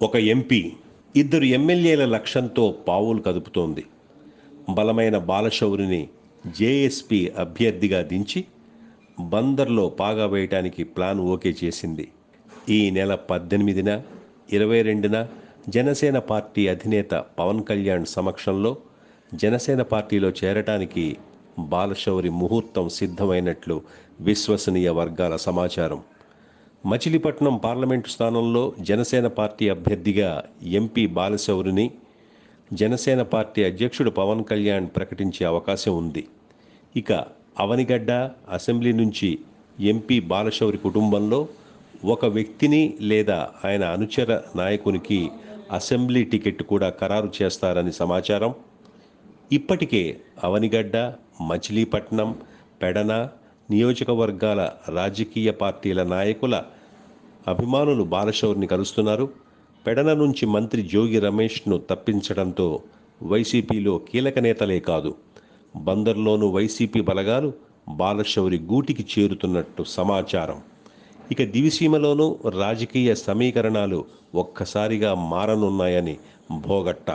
ఒక ఎంపీ, ఇద్దరు ఎమ్మెల్యేల లక్ష్యంతో పావులు కదుపుతోంది. బలమైన బాలశౌరిని జేఎస్పీ అభ్యర్థిగా దించి బందర్లో పాగా వేయటానికి ప్లాన్ ఓకే చేసింది. ఈ నెల 18న 22న జనసేన పార్టీ అధినేత పవన్ కళ్యాణ్ సమక్షంలో జనసేన పార్టీలో చేరటానికి బాలశౌరి ముహూర్తం సిద్ధమైనట్లు విశ్వసనీయ వర్గాల సమాచారం. మచిలీపట్నం పార్లమెంటు స్థానంలో జనసేన పార్టీ అభ్యర్థిగా ఎంపీ బాలశౌరిని జనసేన పార్టీ అధ్యక్షుడు పవన్ కళ్యాణ్ ప్రకటించే అవకాశం ఉంది. ఇక అవనిగడ్డ అసెంబ్లీ నుంచి ఎంపీ బాలశౌరి కుటుంబంలో ఒక వ్యక్తిని లేదా ఆయన అనుచర నాయకునికి అసెంబ్లీ టికెట్ కూడా ఖరారు చేస్తారని సమాచారం. ఇప్పటికే అవనిగడ్డ, మచిలీపట్నం, పెడన నియోజకవర్గాల రాజకీయ పార్టీల నాయకుల అభిమానులు బాలశౌరిని కలుస్తున్నారు. పెడన నుంచి మంత్రి జోగి రమేష్ను తప్పించడంతో వైసీపీలో కీలక నేతలే కాదు, బందర్లోనూ వైసీపీ బలగాలు బాలశౌరి గూటికి చేరుతున్నట్టు సమాచారం. ఇక దివిసీమలోనూ రాజకీయ సమీకరణాలు ఒక్కసారిగా మారనున్నాయని భోగట్ట